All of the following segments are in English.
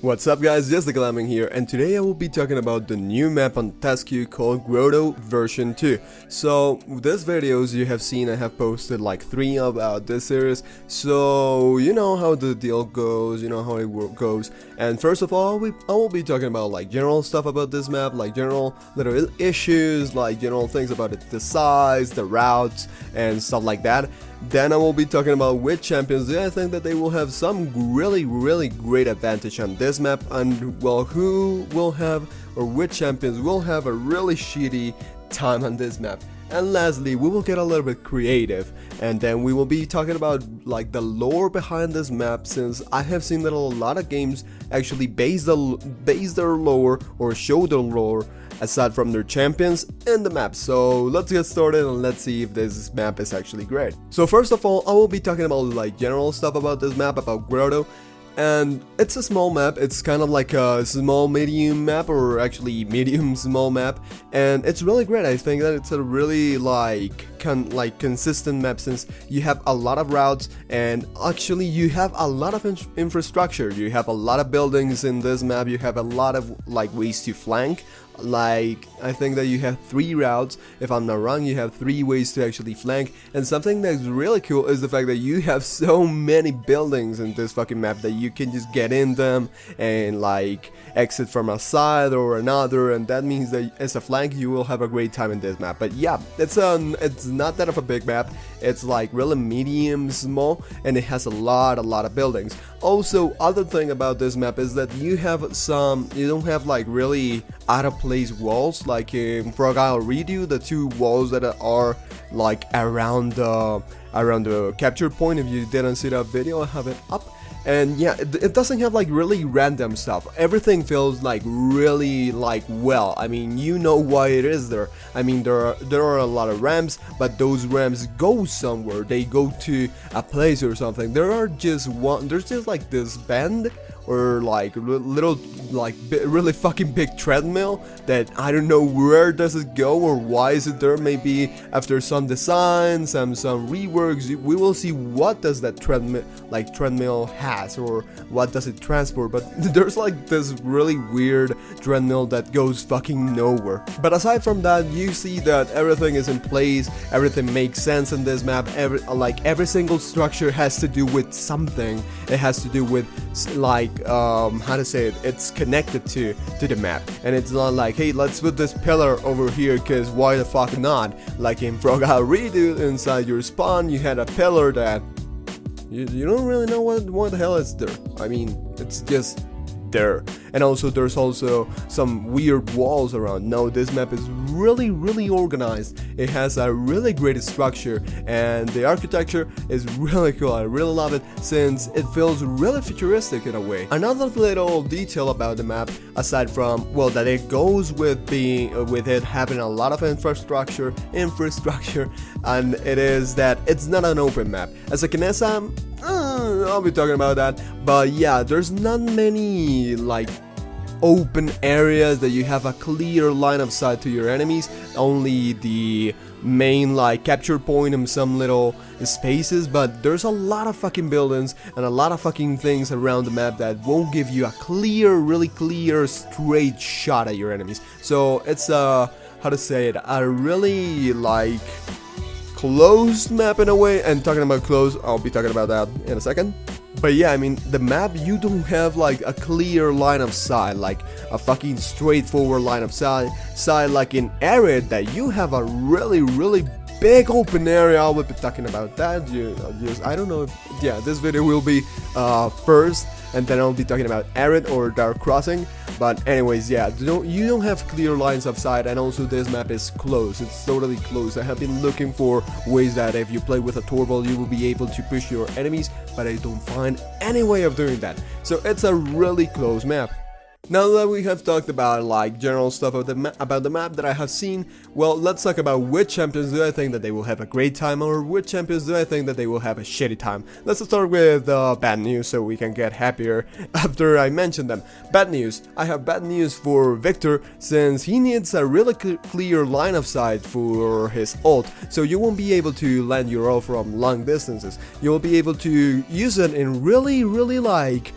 What's up guys, just the Glamming here, and today I will be talking about the new map on HATTRlCK called Grotto version 2. So, these videos you have seen, I have posted like 3 about this series, so you know how the deal goes, you know how it goes. And first of all, I will be talking about like general stuff about this map, like general little issues, like general things about it, the size, the routes, and stuff like that. Then I will be talking about which champions I think that they will have some really great advantage on this map, and well, who will have or which champions will have a really shitty time on this map. And lastly, we will get a little bit creative, and then we will be talking about like the lore behind this map, since I have seen that a lot of games actually base their lore or show their lore aside from their champions in the map. So let's get started and let's see if this map is actually great. So first of all, I will be talking about like general stuff about this map, about Grotto. And it's a small map, it's kind of like a small medium map, or actually medium small map, and it's really great. I think that it's a really consistent map, since you have a lot of routes and actually you have a lot of infrastructure. You have a lot of buildings in this map, you have a lot of like ways to flank. Like, I think that you have 3 routes, if I'm not wrong, you have 3 ways to actually flank. And something that's really cool is the fact that you have so many buildings in this fucking map that you can just get in them and like exit from a side or another, and that means that as a flank you will have a great time in this map. But yeah, it's not that of a big map, it's like really medium small, and it has a lot of buildings. Also, other thing about this map is that you don't have like really out of place walls like in Fragile Redo, the 2 walls that are like around the capture point. If you didn't see that video, I have it up. And yeah, it doesn't have like really random stuff. Everything feels like really like well. I mean, you know why it is there. I mean, there are a lot of ramps, but those ramps go somewhere. They go to a place or something. There's just like this bend or like little like really fucking big treadmill that I don't know where does it go or why is it there. Maybe after some design, some reworks, we will see what does that treadmill has, or what does it transport. But there's like this really weird treadmill that goes fucking nowhere. But aside from that, you see that everything is in place, everything makes sense in this map. Every single structure has to do with something. It has to do with like how to say it, it's connected to the map, and it's not like, hey, let's put this pillar over here because why the fuck not. Like in Fragile Redo, inside your spawn you had a pillar that you don't really know what the hell is there. I mean, it's just there. And also there's also some weird walls around. No, this map is really organized. It has a really great structure, and the architecture is really cool. I really love it, since it feels really futuristic in a way. Another little detail about the map, aside from, well, that it goes with it having a lot of infrastructure, and it is that it's not an open map. As a Kinessa, I'll be talking about that, but yeah, there's not many like open areas that you have a clear line of sight to your enemies. Only the main like capture point and some little spaces, but there's a lot of fucking buildings and a lot of fucking things around the map that won't give you a really clear straight shot at your enemies. So it's how to say it, a really like closed map in a way. And talking about closed, I'll be talking about that in a second. But yeah, I mean, the map, you don't have like a clear line of sight, like a fucking straightforward line of sight like in Arid, that you have a really big open area. I will be talking about that. I don't know if, yeah, this video will be first, and then I'll be talking about Arid or Dark Crossing. But anyways, yeah, you don't have clear lines of sight, and also this map is closed. It's totally closed. I have been looking for ways that if you play with a Torval, you will be able to push your enemies, but I don't find any way of doing that. So it's a really closed map. Now that we have talked about like general stuff about the map that I have seen, well, let's talk about which champions do I think that they will have a great time, or which champions do I think that they will have a shitty time. Let's start with bad news, so we can get happier after I mention them. Bad news. I have bad news for Victor, since he needs a really clear line of sight for his ult, so you won't be able to land your ult from long distances. You will be able to use it in really like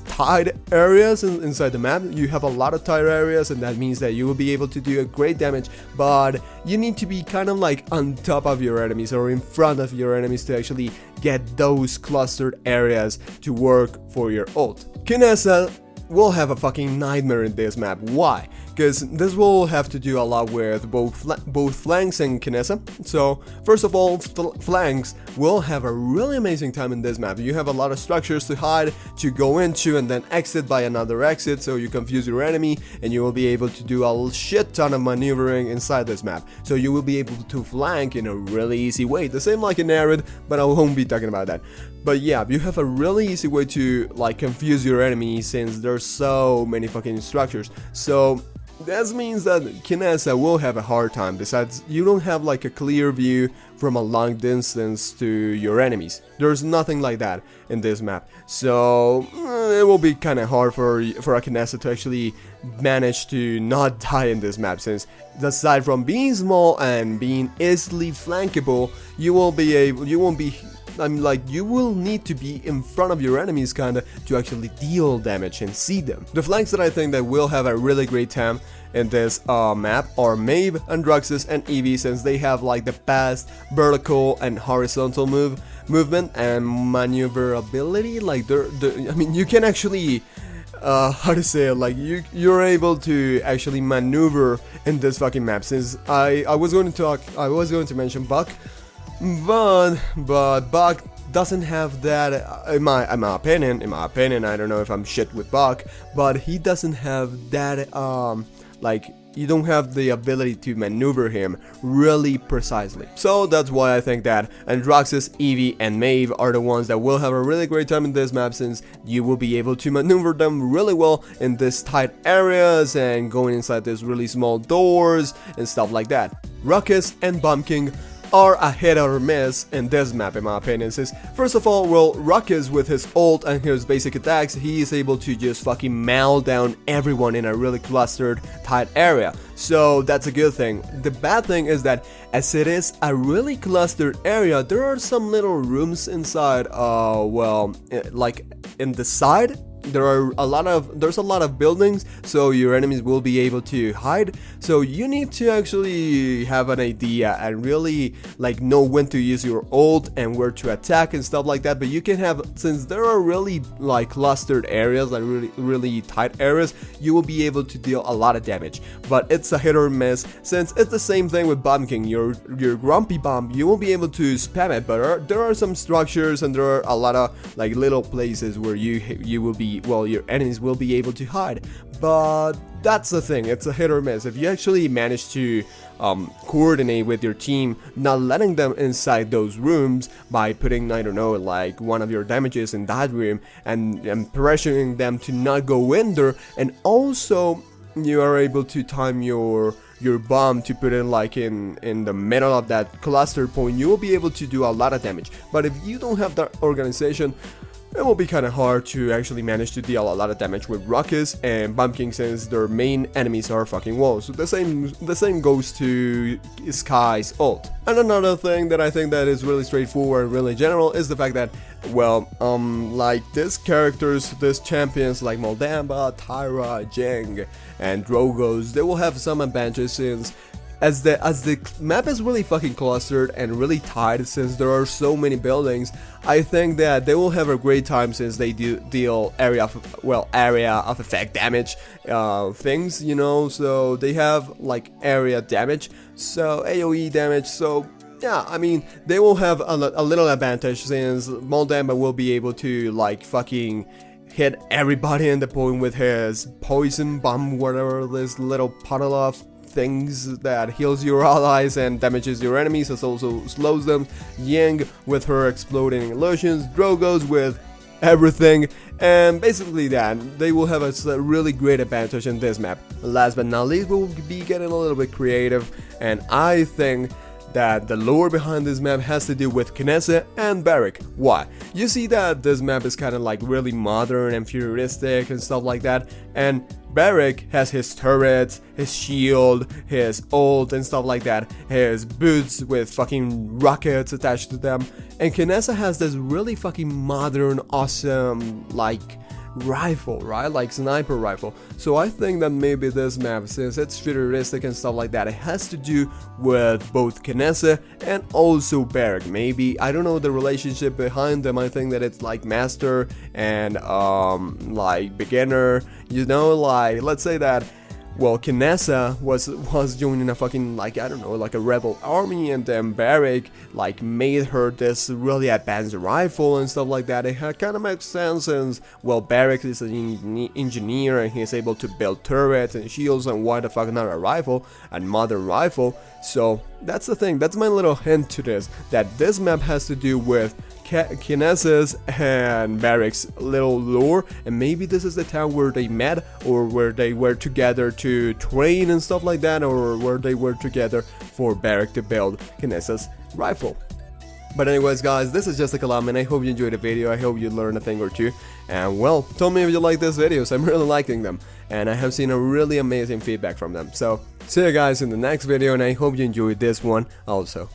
tied areas inside the map. You have a lot of tied areas, and that means that you will be able to do a great damage, but you need to be kind of like on top of your enemies or in front of your enemies to actually get those clustered areas to work for your ult. Kinessa will have a fucking nightmare in this map. Why? Because this will have to do a lot with both flanks and Kinessa. So first of all, flanks will have a really amazing time in this map. You have a lot of structures to hide, to go into, and then exit by another exit, so you confuse your enemy, and you will be able to do a shit ton of maneuvering inside this map. So you will be able to flank in a really easy way, the same like in Arid, but I won't be talking about that. But yeah, you have a really easy way to like confuse your enemy since there's so many fucking structures. So this means that Kinessa will have a hard time. Besides, you don't have like a clear view from a long distance to your enemies. There's nothing like that in this map. So it will be kind of hard for a Kinessa to actually manage to not die in this map, since aside from being small and being easily flankable, you won't be you will need to be in front of your enemies kinda to actually deal damage and see them. The flanks that I think that will have a really great time in this map are Maeve, Androxus, and Eevee, since they have like the best vertical and horizontal movement and maneuverability. Like I mean, you can actually how to say it, like you're able to actually maneuver in this fucking map. Since I was going to mention Buck, but Buck doesn't have that, in my opinion, I don't know if I'm shit with Buck, but he doesn't have that, like, you don't have the ability to maneuver him really precisely. So that's why I think that Androxus, Eevee, and Maeve are the ones that will have a really great time in this map, since you will be able to maneuver them really well in these tight areas and going inside these really small doors and stuff like that. Ruckus and Bumpkin are a hit or miss in this map, in my opinion, since first of all, well, Ruckus with his ult and his basic attacks, he is able to just fucking maul down everyone in a really clustered, tight area. So that's a good thing. The bad thing is that as it is a really clustered area, there are some little rooms inside, well, like in the side. There's a lot of buildings, so your enemies will be able to hide. So you need to actually have an idea and really like know when to use your ult and where to attack and stuff like that. But you can have, since there are really like clustered areas, like really tight areas, you will be able to deal a lot of damage. But it's a hit or miss, since it's the same thing with Bumpkin. Your Grumpy Bomb, you will be able to spam it, but there are some structures and there are a lot of like little places where you will be, well, your enemies will be able to hide. But that's the thing, it's a hit or miss. If you actually manage to coordinate with your team, not letting them inside those rooms by putting, I don't know, like one of your damages in that room and pressuring them to not go in there, and also you are able to time your bomb to put in like in the middle of that cluster point, you will be able to do a lot of damage. But if you don't have that organization, it will be kind of hard to actually manage to deal a lot of damage with Ruckus and Bumpkin, since their main enemies are fucking walls. So the same goes to Sky's ult. And another thing that I think that is really straightforward and really general is the fact that, well, like these characters, these champions like Moldamba, Tyra, Jeng, and Drogos, they will have some advantages, since as the map is really fucking clustered and really tight, since there are so many buildings, I think that they will have a great time, since they deal area of effect damage things, you know, so they have like area damage, so AoE damage, so yeah, I mean, they will have a little advantage, since Moldamba will be able to like fucking hit everybody in the point with his poison bomb, whatever this little puddle of things that heals your allies and damages your enemies, as also slows them. Yang with her exploding illusions, Drogos with everything, and basically that they will have a really great advantage in this map. Last but not least, we'll be getting a little bit creative, and I think that the lore behind this map has to do with Kinessa and Barik. Why? You see that this map is kind of like really modern and futuristic and stuff like that, and Barik has his turrets, his shield, his ult and stuff like that, his boots with fucking rockets attached to them, and Kinessa has this really fucking modern, awesome, like rifle, right? Like sniper rifle. So I think that maybe this map, since it's futuristic and stuff like that, it has to do with both Kinessa and also Barik. Maybe, I don't know the relationship behind them. I think that it's like master and like beginner, you know, like let's say that, well, Kinessa was joining a fucking, like, I don't know, like a rebel army, and then Barik like made her this really advanced rifle and stuff like that. It kind of makes sense since, well, Barik is an engineer and he's able to build turrets and shields, and why the fuck not a rifle, a modern rifle. So that's the thing, that's my little hint to this, that this map has to do with Kinessa's and Barik's little lore, and maybe this is the town where they met, or where they were together to train and stuff like that, or where they were together for Barik to build Kinessa's rifle. But anyways guys, this is just a Kalam, and I hope you enjoyed the video. I hope you learned a thing or two, and well, tell me if you like these videos. I'm really liking them, and I have seen a really amazing feedback from them. So see you guys in the next video, and I hope you enjoyed this one also.